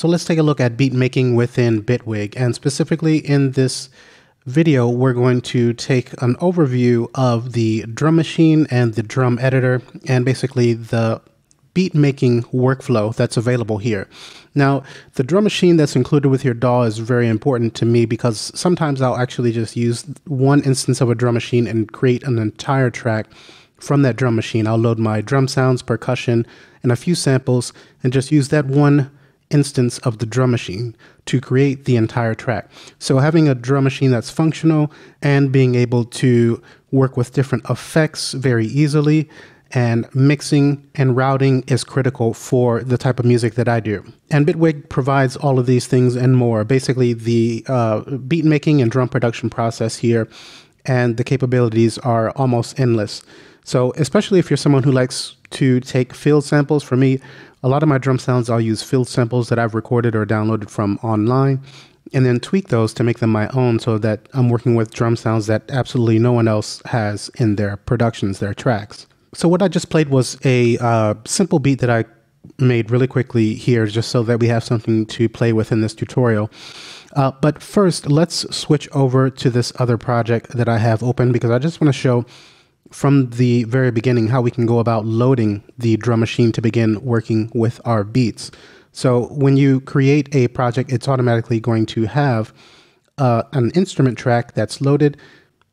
So let's take a look at beat making within Bitwig, and specifically in this video we're going to take an overview of the drum machine and the drum editor and basically the beat making workflow that's available here. Now, the drum machine that's included with your DAW is very important to me because sometimes I'll actually just use one instance of a drum machine and create an entire track from that drum machine. I'll load my drum sounds, percussion, and a few samples and just use that one instance of the drum machine to create the entire track. So having a drum machine that's functional and being able to work with different effects very easily and mixing and routing is critical for the type of music that I do. And Bitwig provides all of these things and more. Basically, the beat making and drum production process here and the capabilities are almost endless. So especially if you're someone who likes to take field samples, for me, a lot of my drum sounds, I'll use field samples that I've recorded or downloaded from online and then tweak those to make them my own so that I'm working with drum sounds that absolutely no one else has in their productions, their tracks. So what I just played was a simple beat that I made really quickly here just so that we have something to play with in this tutorial. But first, let's switch over to this other project that I have open because I just want to show from the very beginning how we can go about loading the drum machine to begin working with our beats. So when you create a project, it's automatically going to have an instrument track that's loaded.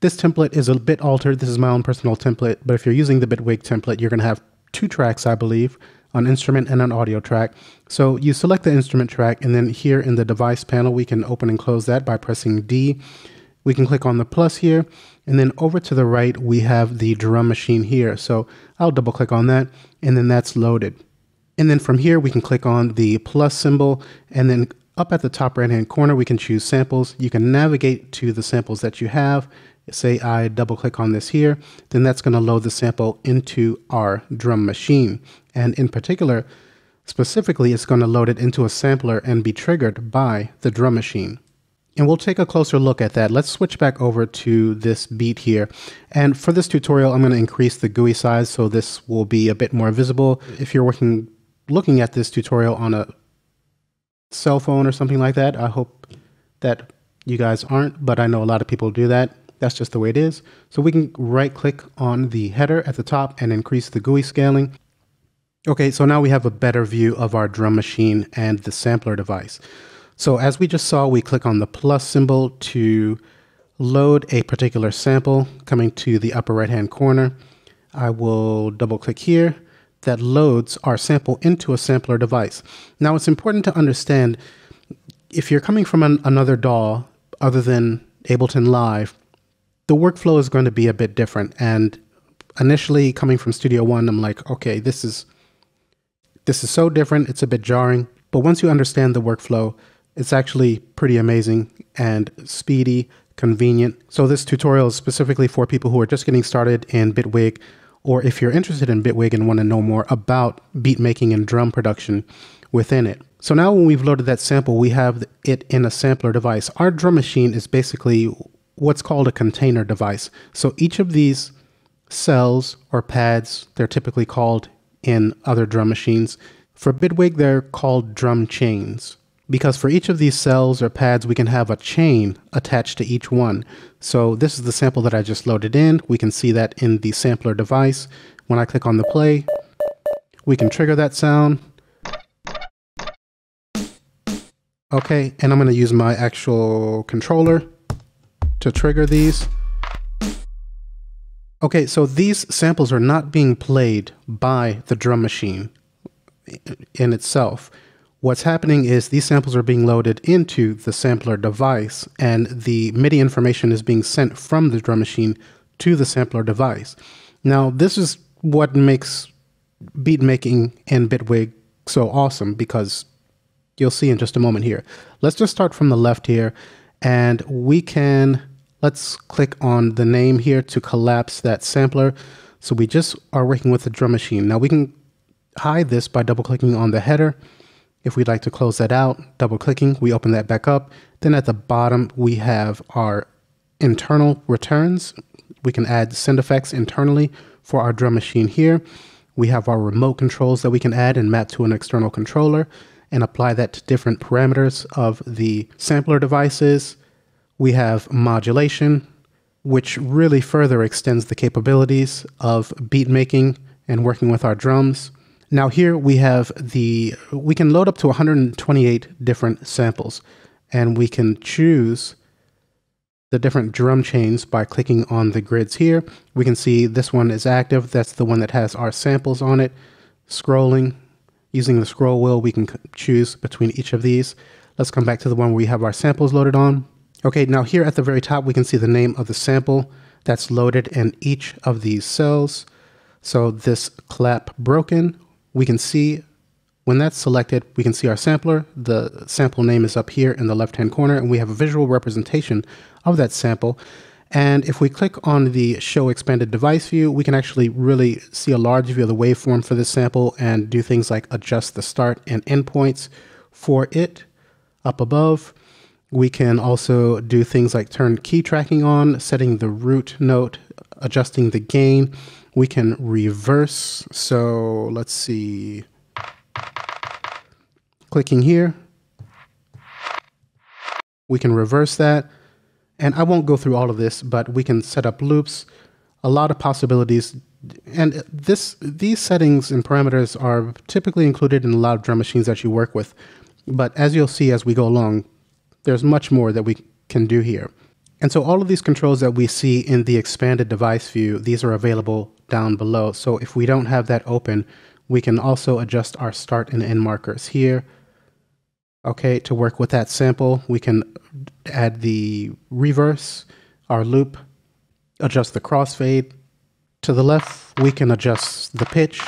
This template is a bit altered. This is my own personal template, but if you're using the Bitwig template, you're going to have two tracks, I believe, an instrument and an audio track. So you select the instrument track, and then here in the device panel, we can open and close that by pressing D. We can click on the plus here, and then over to the right, we have the drum machine here. So I'll double click on that, and then that's loaded. And then from here, we can click on the plus symbol, and then up at the top right-hand corner, we can choose samples. You can navigate to the samples that you have. Say I double click on this here, then that's going to load the sample into our drum machine. And in particular, specifically, it's going to load it into a sampler and be triggered by the drum machine. And we'll take a closer look at that. Let's switch back over to this beat here. And for this tutorial, I'm going to increase the GUI size so this will be a bit more visible. If you're looking at this tutorial on a cell phone or something like that, I hope that you guys aren't, but I know a lot of people do that. That's just the way it is. So we can right click on the header at the top and increase the GUI scaling. Okay, so now we have a better view of our drum machine and the sampler device. So as we just saw, we click on the plus symbol to load a particular sample coming to the upper right hand corner. I will double click here. That loads our sample into a sampler device. Now it's important to understand if you're coming from another DAW other than Ableton Live, the workflow is going to be a bit different. And initially coming from Studio One, I'm like, okay, this is so different. It's a bit jarring. But once you understand the workflow, it's actually pretty amazing and speedy, convenient. So this tutorial is specifically for people who are just getting started in Bitwig, or if you're interested in Bitwig and want to know more about beat making and drum production within it. So now when we've loaded that sample, we have it in a sampler device. Our drum machine is basically what's called a container device. So each of these cells or pads, they're typically called in other drum machines. For Bitwig, they're called drum chains because for each of these cells or pads, we can have a chain attached to each one. So this is the sample that I just loaded in. We can see that in the sampler device. When I click on the play, we can trigger that sound. Okay, and I'm going to use my actual controller to trigger these. Okay, so these samples are not being played by the drum machine in itself. What's happening is these samples are being loaded into the sampler device and the MIDI information is being sent from the drum machine to the sampler device. Now, this is what makes beat making in Bitwig so awesome because you'll see in just a moment here. Let's just start from the left here and let's click on the name here to collapse that sampler. So we just are working with the drum machine. Now we can hide this by double clicking on the header. If we'd like to close that out, double clicking, we open that back up. Then at the bottom, we have our internal returns. We can add sound effects internally for our drum machine here. We have our remote controls that we can add and map to an external controller. and apply that to different parameters of the sampler devices. We have modulation, which really further extends the capabilities of beat making and working with our drums. Now here we have we can load up to 128 different samples, and we can choose the different drum chains by clicking on the grids here. We can see this one is active. That's the one that has our samples on it. Scrolling, using the scroll wheel, we can choose between each of these. Let's come back to the one where we have our samples loaded on. Okay, now here at the very top, we can see the name of the sample that's loaded in each of these cells. So this clap broken, we can see when that's selected, we can see our sampler. The sample name is up here in the left-hand corner, and we have a visual representation of that sample. And if we click on the Show Expanded Device View, we can actually really see a large view of the waveform for this sample and do things like adjust the start and end points for it up above. We can also do things like turn key tracking on, setting the root note, adjusting the gain. We can reverse. So let's see. Clicking here, we can reverse that. And I won't go through all of this, but we can set up loops, a lot of possibilities. And these settings and parameters are typically included in a lot of drum machines that you work with. But as you'll see as we go along, there's much more that we can do here. And so all of these controls that we see in the expanded device view, these are available down below. So if we don't have that open, we can also adjust our start and end markers here. Okay, to work with that sample, we can add the reverse, our loop, adjust the crossfade. To the left, we can adjust the pitch.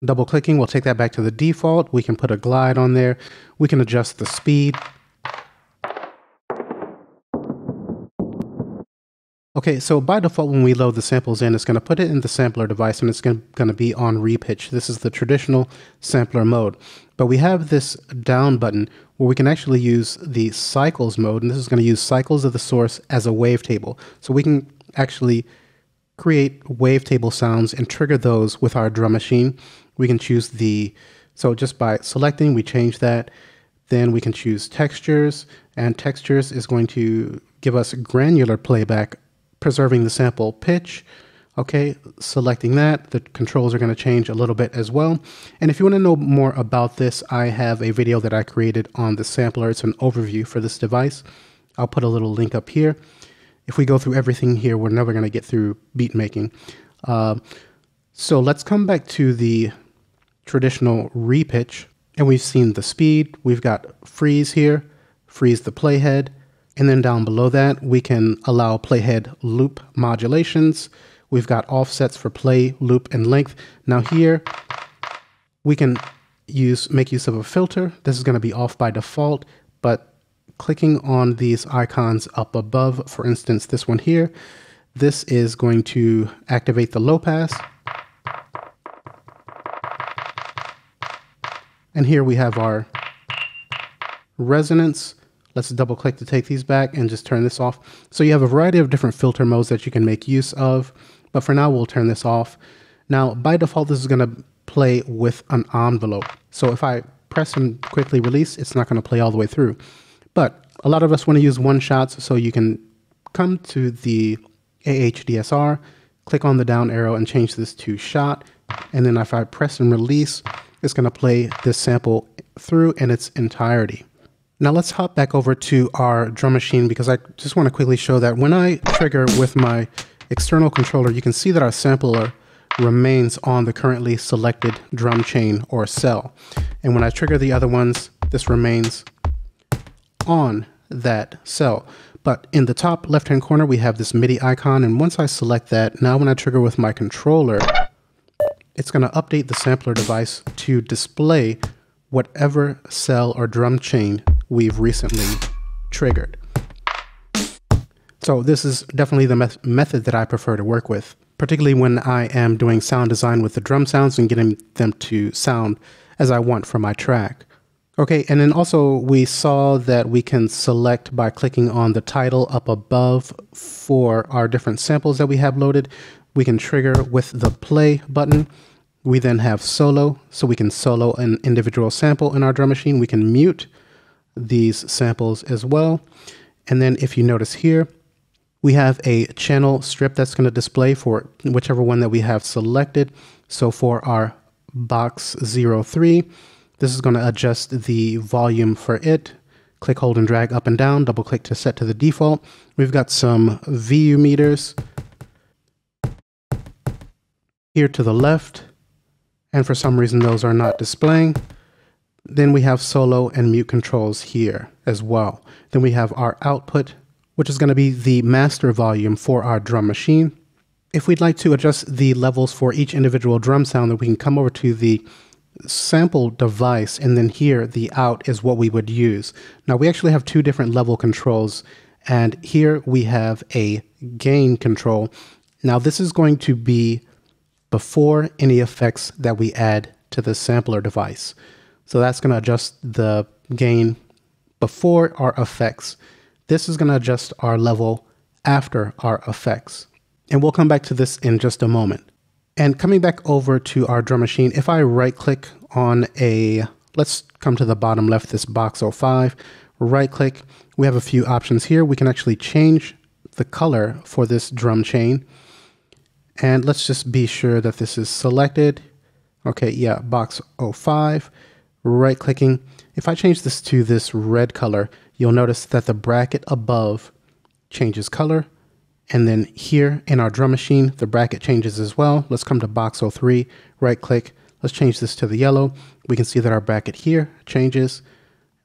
Double clicking will take that back to the default. We can put a glide on there. We can adjust the speed. Okay, so by default, when we load the samples in, it's going to put it in the sampler device and it's going to be on repitch. This is the traditional sampler mode. But we have this down button where we can actually use the cycles mode, and this is going to use cycles of the source as a wavetable. So we can actually create wavetable sounds and trigger those with our drum machine. We can choose so just by selecting, we change that. Then we can choose textures, and textures is going to give us granular playback, preserving the sample pitch. Okay, selecting that, the controls are going to change a little bit as well. And if you want to know more about this, I have a video that I created on the sampler. It's an overview for this device. I'll put a little link up here. If we go through everything here, we're never going to get through beat making. So let's come back to the traditional repitch, and we've seen the speed. We've got freeze here, freeze the playhead. And then down below that, we can allow playhead loop modulations. We've got offsets for play, loop, and length. Now here, we can make use of a filter. This is going to be off by default, but clicking on these icons up above, for instance, this one here, this is going to activate the low pass. And here we have our resonance. Let's double click to take these back and just turn this off. So you have a variety of different filter modes that you can make use of, but for now we'll turn this off. Now by default, this is going to play with an envelope. So if I press and quickly release, it's not going to play all the way through. But a lot of us want to use one shots, so you can come to the AHDSR, click on the down arrow and change this to shot. And then if I press and release, it's going to play this sample through in its entirety. Now let's hop back over to our drum machine, because I just want to quickly show that when I trigger with my external controller, you can see that our sampler remains on the currently selected drum chain or cell. And when I trigger the other ones, this remains on that cell. But in the top left-hand corner, we have this MIDI icon. And once I select that, now when I trigger with my controller, it's going to update the sampler device to display whatever cell or drum chain we've recently triggered. So this is definitely the method that I prefer to work with, particularly when I am doing sound design with the drum sounds and getting them to sound as I want for my track. Okay, and then also we saw that we can select by clicking on the title up above for our different samples that we have loaded. We can trigger with the play button. We then have solo, so we can solo an individual sample in our drum machine. We can mute these samples as well. And then if you notice here, we have a channel strip that's going to display for whichever one that we have selected. So for our box 03, this is going to adjust the volume for it. Click, hold, and drag up and down. Double click to set to the default. We've got some VU meters here to the left, and for some reason those are not displaying. Then we have solo and mute controls here as well. Then we have our output, which is going to be the master volume for our drum machine. If we'd like to adjust the levels for each individual drum sound, then we can come over to the sample device, and then here the out is what we would use. Now we actually have two different level controls, and here we have a gain control. Now this is going to be before any effects that we add to the sampler device. So that's going to adjust the gain before our effects. This is going to adjust our level after our effects. And we'll come back to this in just a moment. And coming back over to our drum machine, if I right click on let's come to the bottom left, this box 05, right click, we have a few options here. We can actually change the color for this drum chain. And let's just be sure that this is selected. Okay, yeah, box 05, right clicking. If I change this to this red color, you'll notice that the bracket above changes color. And then here in our drum machine, the bracket changes as well. Let's come to box 03, right click. Let's change this to the yellow. We can see that our bracket here changes.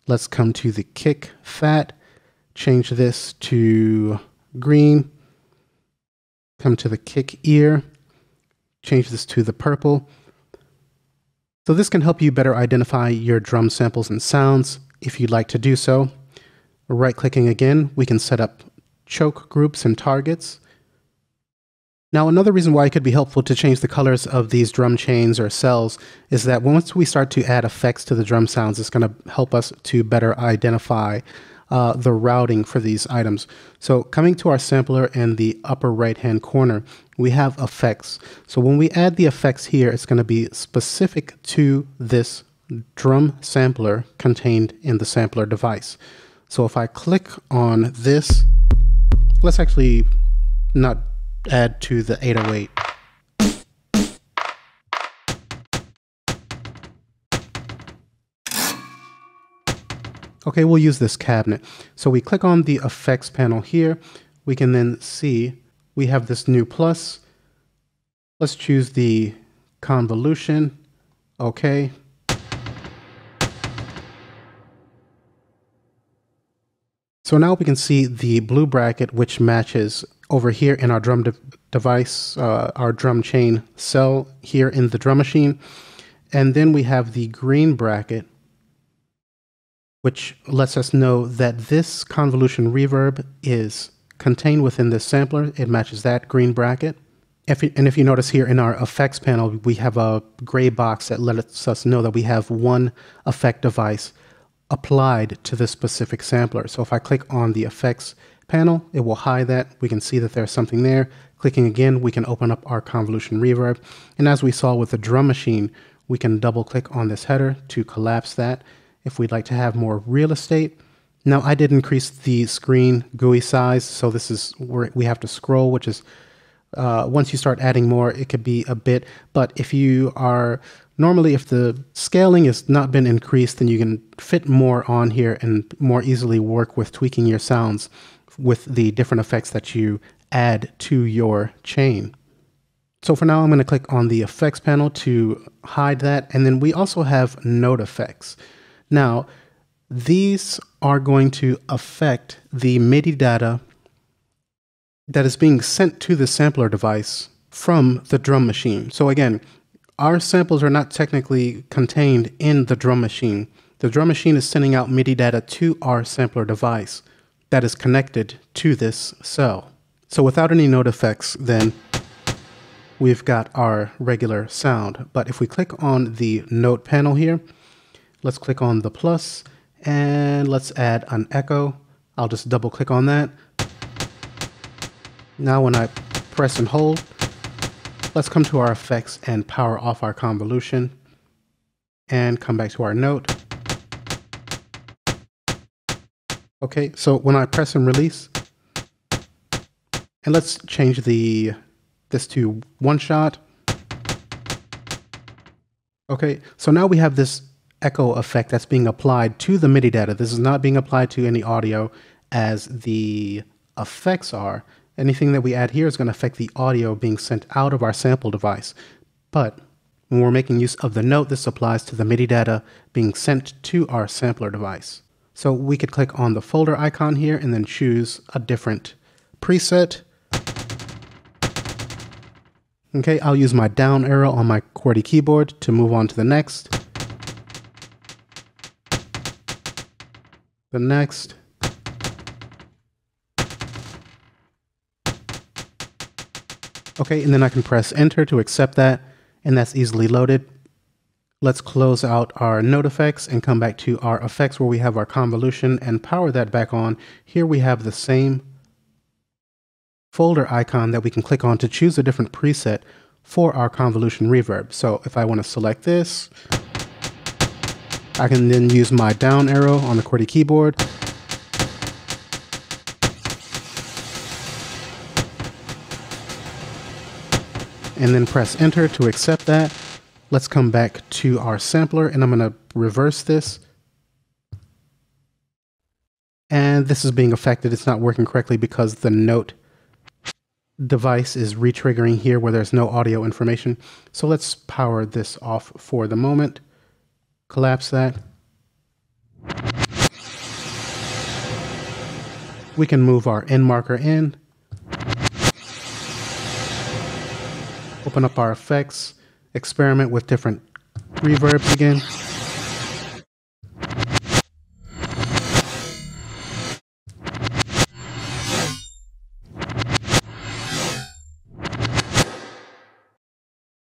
Let's come to the kick fat, change this to green. Come to the kick ear, change this to the purple. So this can help you better identify your drum samples and sounds if you'd like to do so. Right clicking again, we can set up choke groups and targets. Now another reason why it could be helpful to change the colors of these drum chains or cells is that once we start to add effects to the drum sounds, it's going to help us to better identify the routing for these items. So coming to our sampler in the upper right hand corner, we have effects. So when we add the effects here, it's going to be specific to this drum sampler contained in the sampler device. So if I click on this, let's actually not add to the 808. Okay, we'll use this cabinet. So we click on the effects panel here. We can then see we have this new plus. Let's choose the convolution. Okay. So now we can see the blue bracket, which matches over here in our drum device, our drum chain cell here in the drum machine. And then we have the green bracket, which lets us know that this convolution reverb is contained within this sampler. It matches that green bracket. And if you notice here in our effects panel, we have a gray box that lets us know that we have one effect device applied to this specific sampler. So if I click on the effects panel, it will hide that. We can see that there's something there. Clicking again, we can open up our convolution reverb. And as we saw with the drum machine, we can double click on this header to collapse that if we'd like to have more real estate. Now I did increase the screen GUI size, so this is where we have to scroll, which is once you start adding more, it could be a bit, but if you are normally, if the scaling has not been increased, then you can fit more on here and more easily work with tweaking your sounds with the different effects that you add to your chain. So for now, I'm going to click on the effects panel to hide that. And then we also have note effects. Now, these are going to affect the MIDI data that is being sent to the sampler device from the drum machine. So again, our samples are not technically contained in the drum machine. The drum machine is sending out MIDI data to our sampler device that is connected to this cell. So without any note effects, then we've got our regular sound. But if we click on the note panel here, let's click on the plus and let's add an echo. I'll just double click on that. Now when I press and hold, let's come to our effects and power off our convolution and come back to our note. Okay, so when I press and release, and let's change this to one shot. Okay, so now we have this echo effect that's being applied to the MIDI data. This is not being applied to any audio as the effects are. Anything that we add here is going to affect the audio being sent out of our sample device. But when we're making use of the note, this applies to the MIDI data being sent to our sampler device. So we could click on the folder icon here and then choose a different preset. Okay, I'll use my down arrow on my QWERTY keyboard to move on to the next. The next. Okay, and then I can press enter to accept that, and that's easily loaded. Let's close out our note effects and come back to our effects where we have our convolution and power that back on. Here we have the same folder icon that we can click on to choose a different preset for our convolution reverb. So if I want to select this, I can then use my down arrow on the QWERTY keyboard. And then press enter to accept that. Let's come back to our sampler and I'm going to reverse this. And this is being affected. It's not working correctly because the note device is re-triggering here where there's no audio information. So let's power this off for the moment. Collapse that. We can move our end marker in. Open up our effects. Experiment with different reverbs again.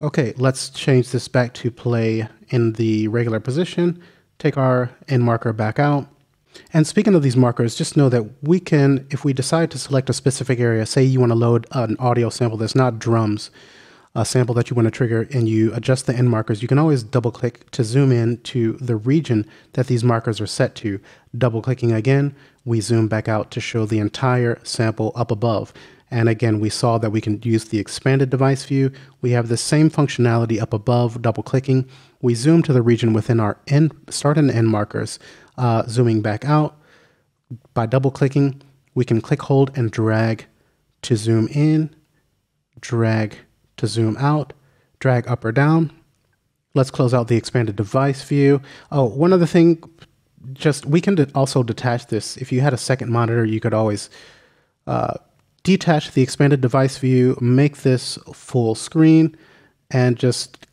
Okay, let's change this back to play in the regular position. Take our end marker back out. And speaking of these markers, just know that we can, if we decide to select a specific area, say you want to load an audio sample that's not drums, a sample that you want to trigger, and you adjust the end markers, you can always double click to zoom in to the region that these markers are set to. Double clicking again, we zoom back out to show the entire sample up above. And again, we saw that we can use the expanded device view. We have the same functionality up above, double clicking. We zoom to the region within our start and end markers, zooming back out. By double clicking, we can click, hold, and drag to zoom in, drag to zoom out, drag up or down. Let's close out the expanded device view. Oh, one other thing, we can also detach this. If you had a second monitor, you could always detach the expanded device view, make this full screen, and just,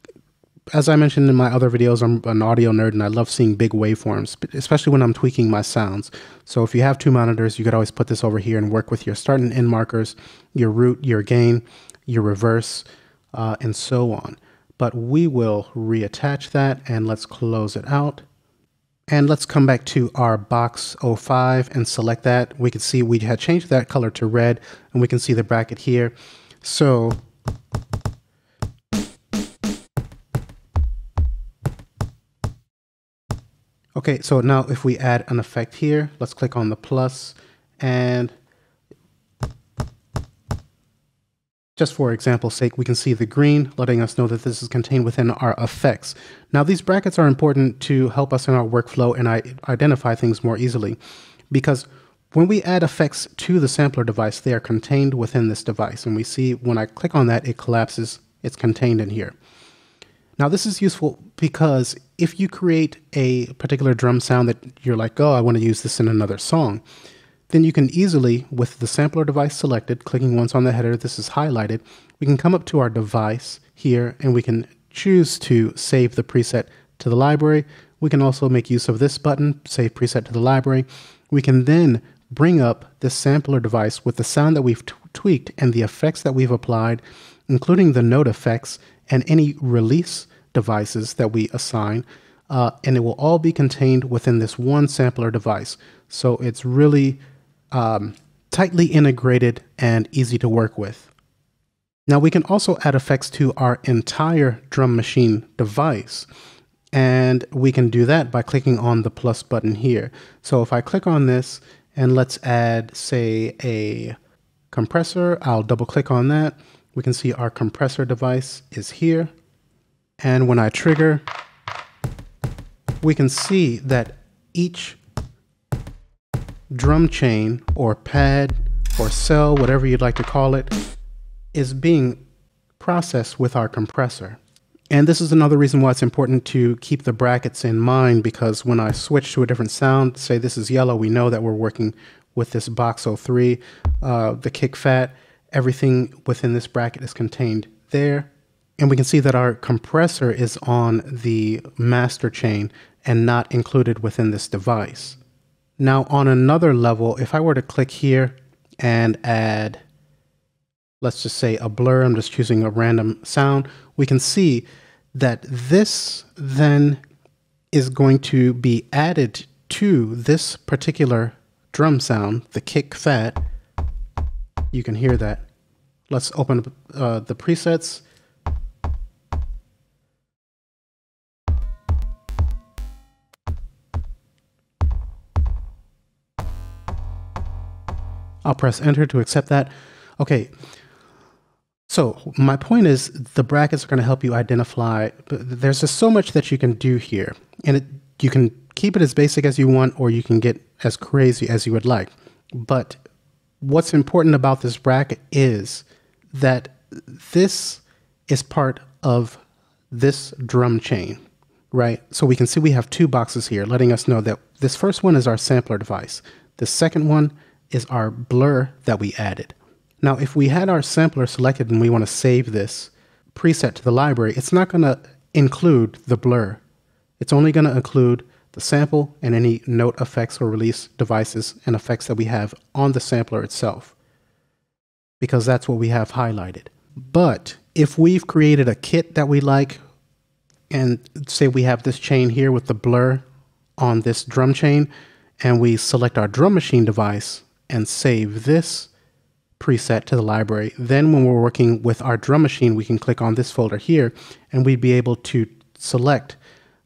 as I mentioned in my other videos, I'm an audio nerd and I love seeing big waveforms, especially when I'm tweaking my sounds. So if you have two monitors, you could always put this over here and work with your start and end markers, your root, your gain, your reverse, and so on. But we will reattach that and let's close it out. And let's come back to our box 05 and select that. We can see we had changed that color to red and we can see the bracket here. So okay, so now if we add an effect here, let's click on the plus and just for example's sake, we can see the green letting us know that this is contained within our effects. Now these brackets are important to help us in our workflow and identify things more easily because when we add effects to the sampler device, they are contained within this device. And we see when I click on that, it collapses, it's contained in here. Now this is useful because if you create a particular drum sound that you're like, oh, I want to use this in another song, then you can easily, with the sampler device selected, clicking once on the header, this is highlighted, we can come up to our device here and we can choose to save the preset to the library. We can also make use of this button, save preset to the library. We can then bring up this sampler device with the sound that we've tweaked and the effects that we've applied, including the note effects and any release devices that we assign, and it will all be contained within this one sampler device. So it's really tightly integrated and easy to work with. Now we can also add effects to our entire drum machine device. And we can do that by clicking on the plus button here. So if I click on this and let's add, say, a compressor, I'll double click on that. We can see our compressor device is here. And when I trigger, we can see that each drum chain or pad or cell, whatever you'd like to call it, is being processed with our compressor. And this is another reason why it's important to keep the brackets in mind, because when I switch to a different sound, say this is yellow, we know that we're working with this Box 03, the kick fat, everything within this bracket is contained there. And we can see that our compressor is on the master chain and not included within this device. Now on another level, if I were to click here and add, let's just say a blur, I'm just choosing a random sound, we can see that this then is going to be added to this particular drum sound, the kick fat. You can hear that. Let's open up the presets. I'll press enter to accept that. Okay. So my point is the brackets are going to help you identify, there's just so much that you can do here, and you can keep it as basic as you want, or you can get as crazy as you would like. But what's important about this bracket is that this is part of this drum chain, right? So we can see we have two boxes here letting us know that this first one is our sampler device. The second one is our blur that we added. Now, if we had our sampler selected and we want to save this preset to the library, it's not going to include the blur. It's only going to include the sample and any note effects or release devices and effects that we have on the sampler itself, because that's what we have highlighted. But if we've created a kit that we like, and say we have this chain here with the blur on this drum chain, and we select our drum machine device and save this preset to the library, then when we're working with our drum machine, we can click on this folder here and we'd be able to select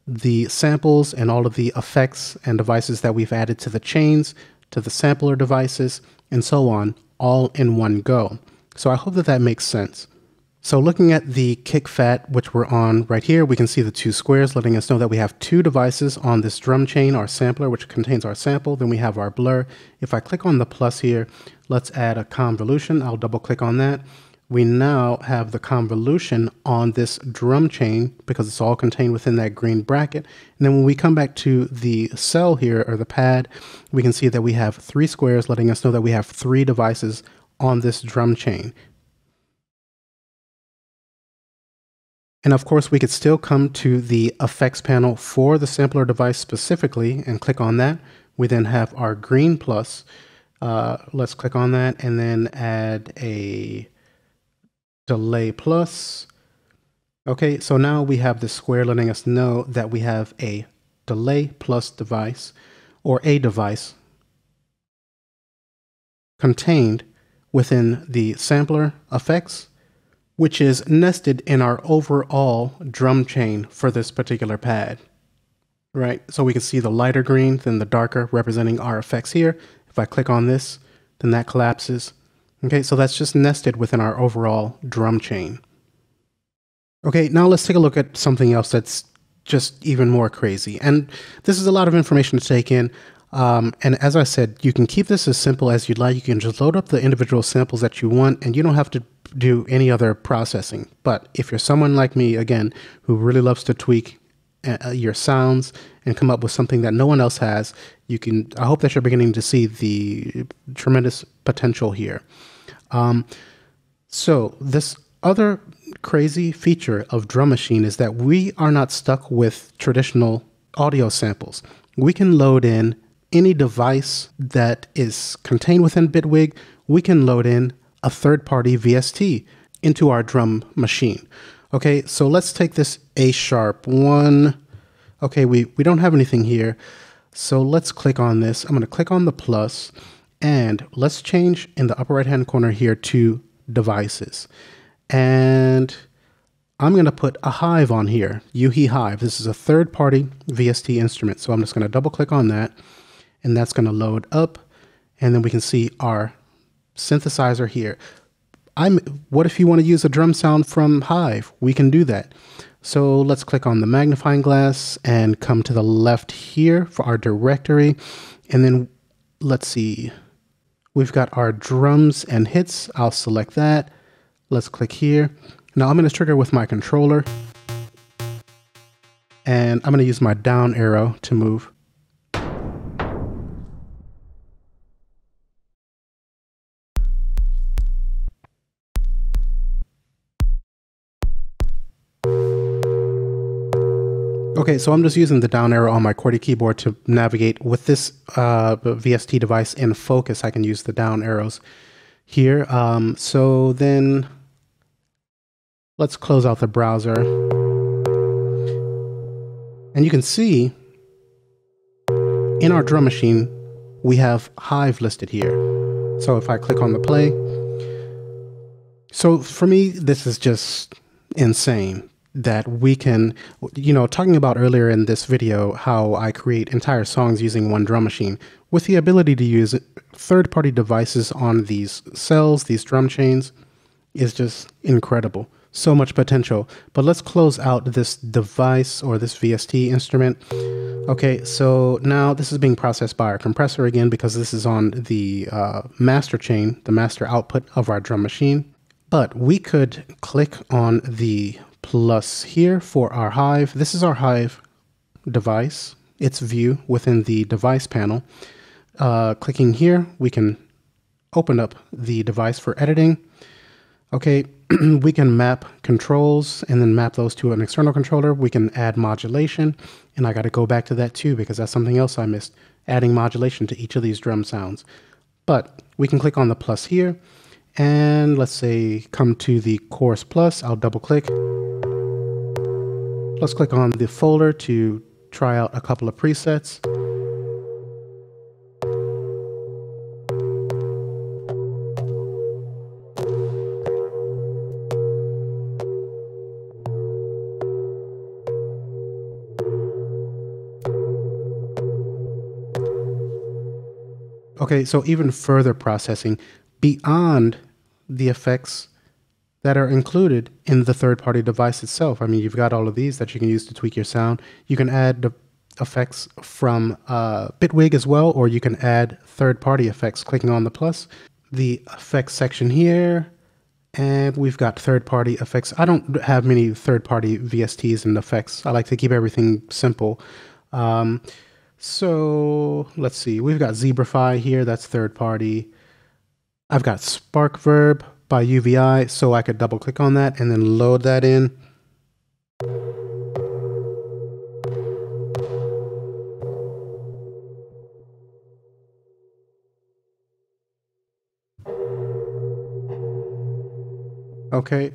the samples and all of the effects and devices that we've added to the chains, to the sampler devices, and so on, all in one go. So I hope that that makes sense. So looking at the kick fat, which we're on right here, we can see the two squares letting us know that we have two devices on this drum chain, our sampler, which contains our sample. Then we have our blur. If I click on the plus here, let's add a convolution. I'll double click on that. We now have the convolution on this drum chain because it's all contained within that green bracket. And then when we come back to the cell here, or the pad, we can see that we have three squares letting us know that we have three devices on this drum chain. And of course, we could still come to the effects panel for the sampler device specifically and click on that. We then have our green plus. Let's click on that and then add a delay plus. Okay, so now we have this square letting us know that we have a delay plus device, or a device contained within the sampler effects, which is nested in our overall drum chain for this particular pad, right? So we can see the lighter green, then the darker representing our effects here. If I click on this, then that collapses. Okay, so that's just nested within our overall drum chain. Okay, now let's take a look at something else that's just even more crazy. And this is a lot of information to take in. And as I said, you can keep this as simple as you'd like. You can just load up the individual samples that you want, and you don't have to do any other processing. But if you're someone like me, again, who really loves to tweak your sounds and come up with something that no one else has, you can. I hope that you're beginning to see the tremendous potential here. So this other crazy feature of Drum Machine is that we are not stuck with traditional audio samples. We can load in any device that is contained within Bitwig. We can load in a third-party VST into our drum machine. Okay, so let's take this A sharp one. Okay, we don't have anything here. So let's click on this. I'm going to click on the plus, and let's change in the upper right-hand corner here to devices. And I'm going to put a Hive on here, Yuhi Hive. This is a third-party VST instrument. So I'm just going to double click on that, and that's going to load up. And then we can see our synthesizer here. What if you want to use a drum sound from Hive? We can do that. So let's click on the magnifying glass and come to the left here for our directory. And then let's see, we've got our drums and hits. I'll select that. Let's click here. Now I'm going to trigger with my controller, and I'm going to use my down arrow to move. Okay, so I'm just using the down arrow on my QWERTY keyboard to navigate. With this VST device in focus, I can use the down arrows here. So then let's close out the browser. And you can see in our drum machine, we have Hive listed here. So if I click on the play, so for me, this is just insane that we can, talking about earlier in this video, how I create entire songs using one drum machine with the ability to use third-party devices on these cells, these drum chains, is just incredible. So much potential. But let's close out this device or this VST instrument. Okay, so now this is being processed by our compressor again, because this is on the master chain, the master output of our drum machine. But we could click on the plus here for our Hive. This is our Hive device, its view within the device panel. Clicking here, we can open up the device for editing. Okay, we can map controls and then map those to an external controller. We can add modulation, and I got to go back to that too because that's something else I missed, adding modulation to each of these drum sounds. But we can click on the plus here, and let's say come to the Chorus Plus. I'll double click. Let's click on the folder to try out a couple of presets. Okay, so even further processing beyond the effects that are included in the third-party device itself. I mean, you've got all of these that you can use to tweak your sound. You can add the effects from Bitwig as well, or you can add third-party effects clicking on the plus. The effects section here, and we've got third-party effects. I don't have many third-party VSTs and effects. I like to keep everything simple. So let's see, we've got Zebrify here, that's third-party. I've got SparkVerb by UVI, so I could double click on that and then load that in. Okay,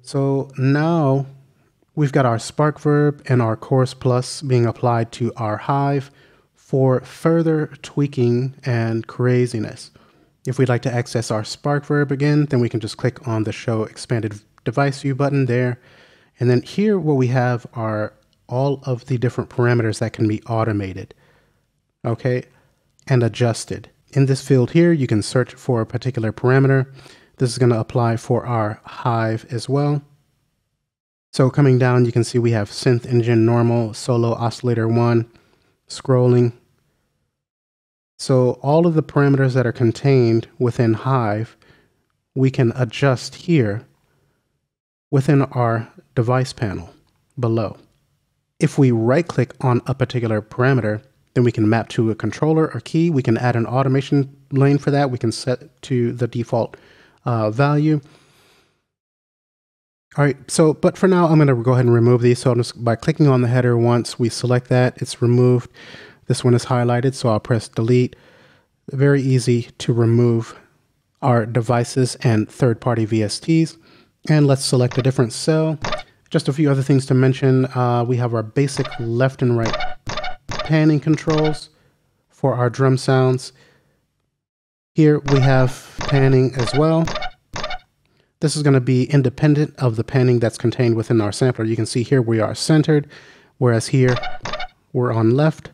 so now we've got our SparkVerb and our Chorus Plus being applied to our Hive for further tweaking and craziness. If we'd like to access our SparkVerb again, then we can just click on the Show Expanded Device View button there. And then here what we have are all of the different parameters that can be automated, okay, and adjusted. In this field here, you can search for a particular parameter. This is going to apply for our Hive as well. So coming down, you can see we have Synth Engine Normal, Solo Oscillator 1, Scrolling. So all of the parameters that are contained within Hive, we can adjust here within our device panel below. If we right-click on a particular parameter, then we can map to a controller or key. We can add an automation lane for that. We can set to the default value. All right, so, but for now, I'm going to go ahead and remove these. So just by clicking on the header once we select that, it's removed. This one is highlighted, so I'll press delete. Very easy to remove our devices and third-party VSTs. And let's select a different cell. Just a few other things to mention. We have our basic left and right panning controls for our drum sounds. Here we have panning as well. This is going to be independent of the panning that's contained within our sampler. You can see here we are centered, whereas here we're on left.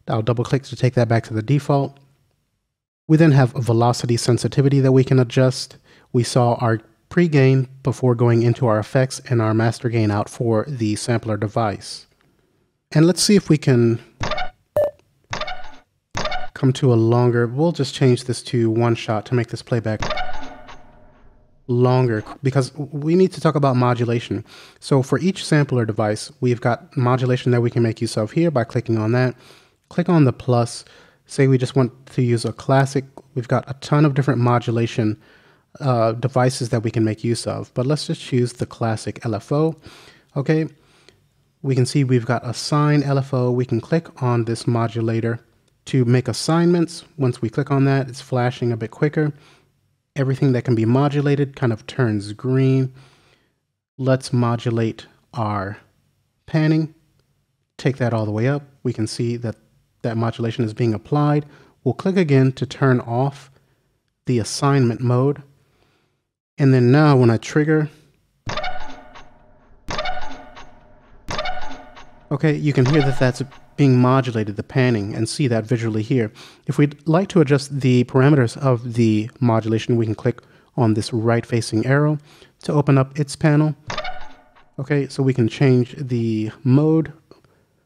I'll double click to take that back to the default. We then have velocity sensitivity that we can adjust. We saw our pre-gain before going into our effects and our master gain out for the sampler device. And let's see if we can come to a longer, we'll just change this to one shot to make this playback longer, because we need to talk about modulation. So for each sampler device, we've got modulation that we can make use of here by clicking on that. Click on the plus. Say we just want to use a classic. We've got a ton of different modulation devices that we can make use of, but let's just choose the classic LFO. Okay, we can see we've got assign LFO. We can click on this modulator to make assignments. Once we click on that, it's flashing a bit quicker. Everything that can be modulated kind of turns green. Let's modulate our panning. Take that all the way up. We can see that that modulation is being applied. We'll click again to turn off the assignment mode. And then now when I trigger, okay, you can hear that that's being modulated, the panning, and see that visually here. If we'd like to adjust the parameters of the modulation, we can click on this right-facing arrow to open up its panel. Okay, so we can change the mode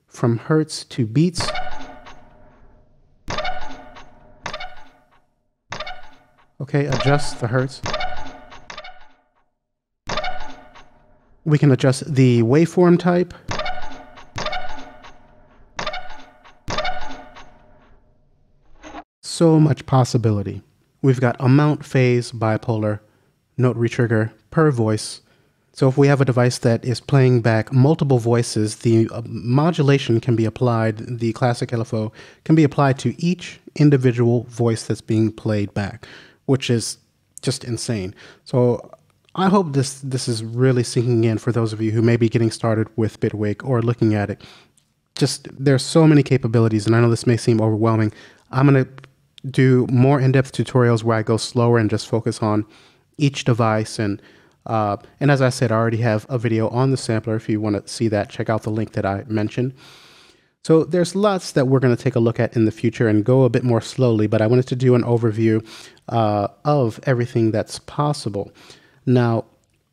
from hertz to beats. Okay, adjust the hertz. We can adjust the waveform type. So much possibility. We've got amount, phase, bipolar, note retrigger, per voice. So if we have a device that is playing back multiple voices, the modulation can be applied, the classic LFO can be applied to each individual voice that's being played back, which is just insane. So I hope this is really sinking in for those of you who may be getting started with Bitwig or looking at it. Just, there's so many capabilities, and I know this may seem overwhelming. I'm going to do more in-depth tutorials where I go slower and just focus on each device. And as I said, I already have a video on the sampler. If you want to see that, check out the link that I mentioned. So there's lots that we're going to take a look at in the future and go a bit more slowly, but I wanted to do an overview of everything that's possible. Now,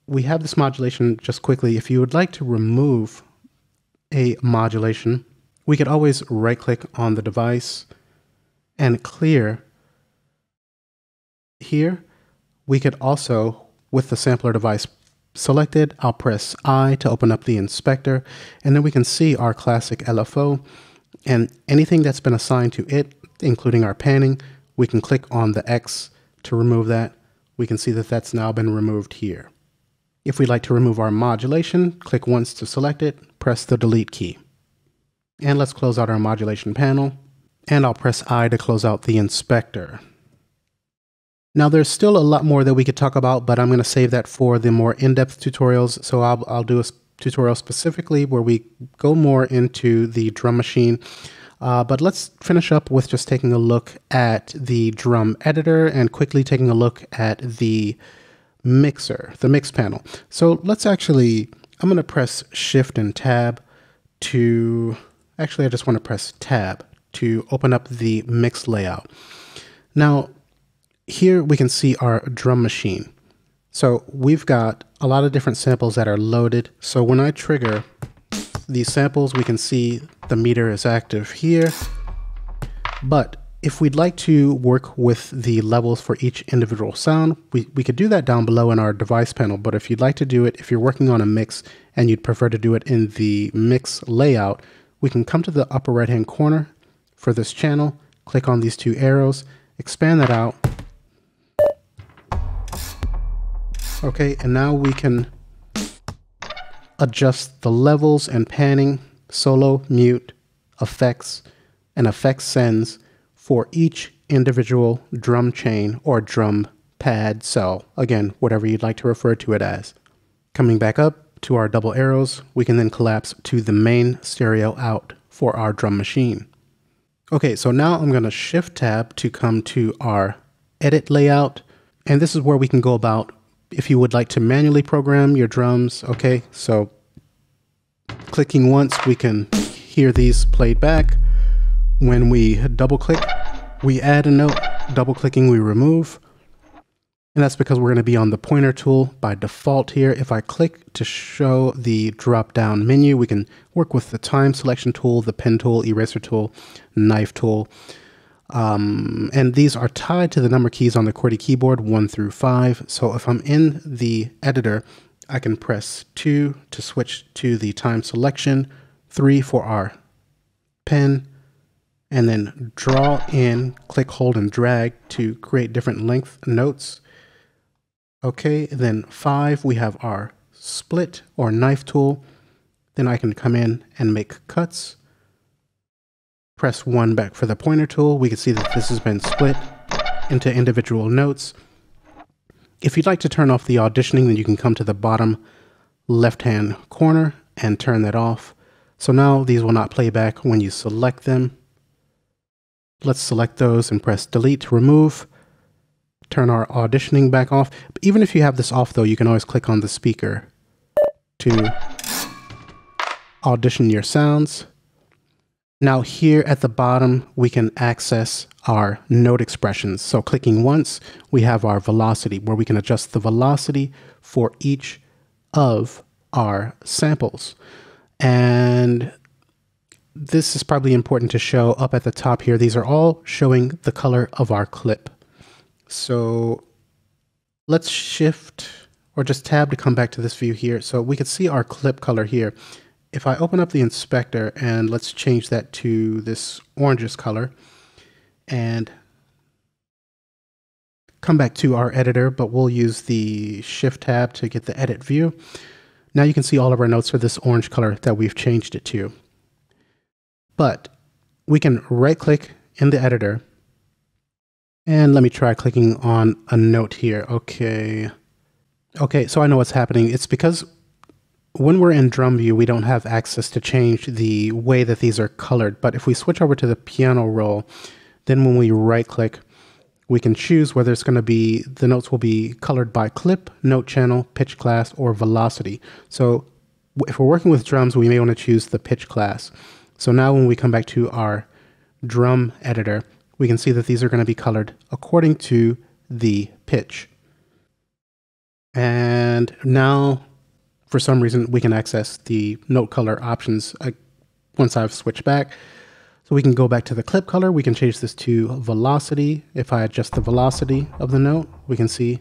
we have this modulation just quickly. If you would like to remove a modulation, we could always right-click on the device and clear. Here, we could also, with the sampler device selected, I'll press I to open up the inspector, and then we can see our classic LFO, and anything that's been assigned to it, including our panning, we can click on the X to remove that. We can see that that's now been removed here. If we'd like to remove our modulation, click once to select it, press the delete key. And let's close out our modulation panel, and I'll press I to close out the inspector. Now there's still a lot more that we could talk about, but I'm going to save that for the more in-depth tutorials. So I'll do a tutorial specifically where we go more into the drum machine. But let's finish up with just taking a look at the drum editor and quickly taking a look at the mixer, the mix panel. So let's actually, I'm going to press Shift and Tab to, actually I just want to press Tab to open up the mix layout. Now, here we can see our drum machine. So we've got a lot of different samples that are loaded. So when I trigger these samples, we can see the meter is active here. But if we'd like to work with the levels for each individual sound, we could do that down below in our device panel. But if you'd like to do it, if you're working on a mix and you'd prefer to do it in the mix layout, we can come to the upper right-hand corner for this channel, click on these two arrows, expand that out. Okay, and now we can adjust the levels and panning, solo, mute, effects, and effects sends for each individual drum chain or drum pad cell. Again, whatever you'd like to refer to it as. Coming back up to our double arrows, we can then collapse to the main stereo out for our drum machine. Okay, so now I'm going to Shift Tab to come to our edit layout, and this is where we can go about if you would like to manually program your drums. Okay, so clicking once, we can hear these played back. When we double click, we add a note. Double clicking, we remove. And that's because we're going to be on the pointer tool by default here. If I click to show the drop down menu, we can work with the time selection tool, the pen tool, eraser tool, knife tool. And these are tied to the number keys on the QWERTY keyboard 1 through 5. So if I'm in the editor, I can press 2 to switch to the time selection, 3 for our pen, and then draw in, click, hold, and drag to create different length notes. Okay, then 5, we have our split or knife tool. Then I can come in and make cuts. Press 1 back for the pointer tool. We can see that this has been split into individual notes. If you'd like to turn off the auditioning, then you can come to the bottom left-hand corner and turn that off. So now these will not play back when you select them. Let's select those and press delete to remove. Turn our auditioning back off. Even if you have this off though, you can always click on the speaker to audition your sounds. Now here at the bottom, we can access our note expressions. So clicking once, we have our velocity, where we can adjust the velocity for each of our samples. And this is probably important to show up at the top here. These are all showing the color of our clip. So let's shift or just tab to come back to this view here. So we can see our clip color here. If I open up the inspector and let's change that to this orangish color and come back to our editor, but we'll use the shift tab to get the edit view. Now you can see all of our notes are this orange color that we've changed it to. But we can right click in the editor. And let me try clicking on a note here. Okay, so I know what's happening. It's because when we're in drum view, we don't have access to change the way that these are colored. But if we switch over to the piano roll, then when we right click, we can choose whether it's going to be, the notes will be colored by clip, note channel, pitch class, or velocity. So if we're working with drums, we may want to choose the pitch class. So now when we come back to our drum editor, we can see that these are going to be colored according to the pitch. And now, for some reason, we can access the note color options once I've switched back. So we can go back to the clip color. We can change this to velocity. If I adjust the velocity of the note, we can see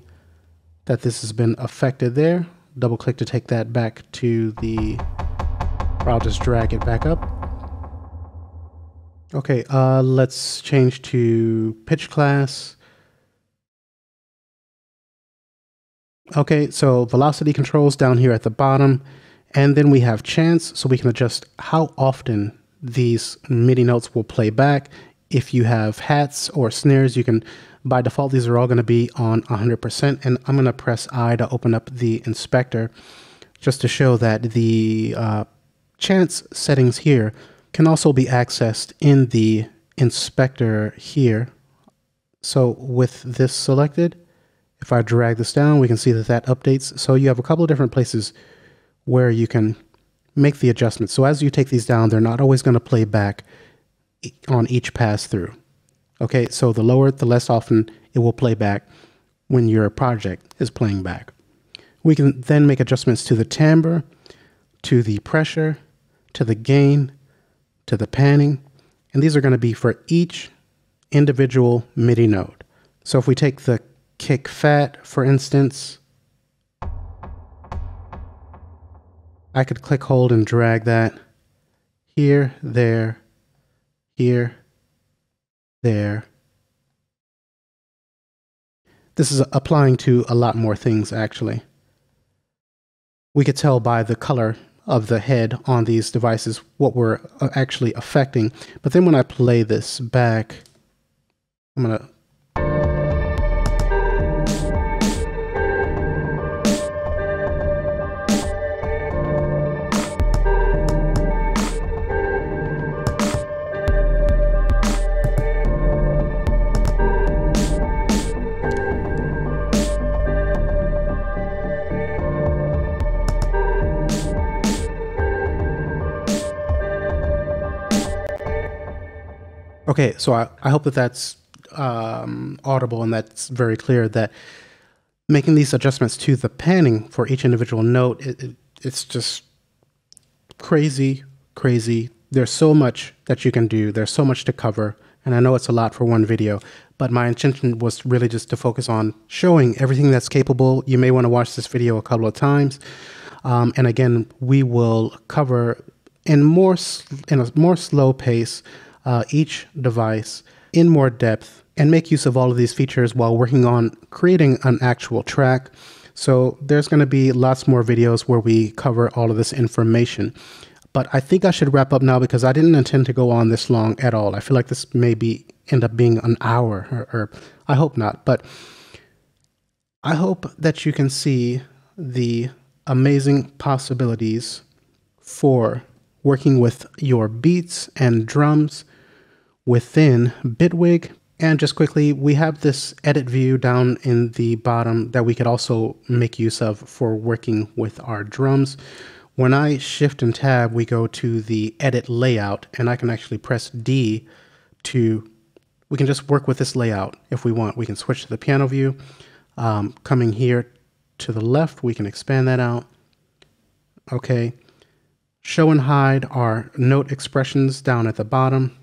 that this has been affected there. Double click to take that back to the, or I'll just drag it back up. Okay, let's change to pitch class. Okay, so velocity controls down here at the bottom, and then we have chance, so we can adjust how often these MIDI notes will play back. If you have hats or snares, you can, by default, these are all going to be on 100%, and I'm going to press I to open up the inspector just to show that the chance settings here can also be accessed in the inspector here. So with this selected, if I drag this down, we can see that that updates. So you have a couple of different places where you can make the adjustments. So as you take these down, they're not always going to play back on each pass through. Okay, so the lower, the less often it will play back when your project is playing back. We can then make adjustments to the timbre, to the pressure, to the gain, to the panning, and these are going to be for each individual MIDI note. So if we take the kick fat, for instance, I could click, hold, and drag that here, there, here, there. This is applying to a lot more things, actually. We could tell by the color of the head on these devices what we're actually affecting. But then when I play this back, I'm going to Okay, so I hope that that's audible and that's very clear, that making these adjustments to the panning for each individual note, it's just crazy. There's so much that you can do. There's so much to cover. And I know it's a lot for one video, but my intention was really just to focus on showing everything that's capable. You may want to watch this video a couple of times. And again, we will cover in a more slow pace each device in more depth and make use of all of these features while working on creating an actual track. So there's going to be lots more videos where we cover all of this information. But I think I should wrap up now because I didn't intend to go on this long at all. I feel like this may end up being an hour, or I hope not. But I hope that you can see the amazing possibilities for working with your beats and drums within Bitwig. And just quickly, we have this edit view down in the bottom that we could also make use of for working with our drums. When I shift and tab, we go to the edit layout, and I can actually press D we can just work with this layout if we want. We can switch to the piano view. Coming here to the left, we can expand that out. Okay. Show and hide our note expressions down at the bottom.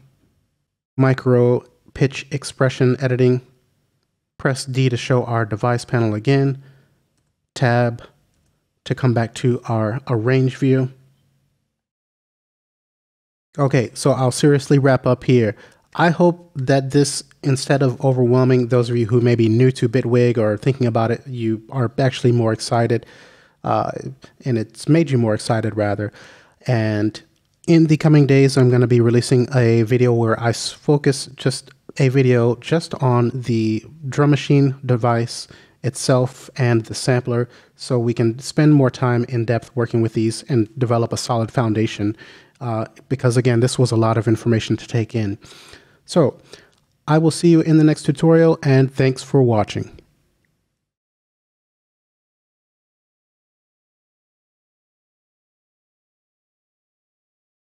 Micro pitch expression editing. Press D to show our device panel again. Tab to come back to our arrange view. Okay, so I'll seriously wrap up here. I hope that this, instead of overwhelming those of you who may be new to Bitwig or thinking about it, you are actually more excited, and it's made you more excited rather. And in the coming days, I'm going to be releasing a video where I focus just on the drum machine device itself and the sampler, so we can spend more time in depth working with these and develop a solid foundation, because again, this was a lot of information to take in. So I will see you in the next tutorial, and thanks for watching.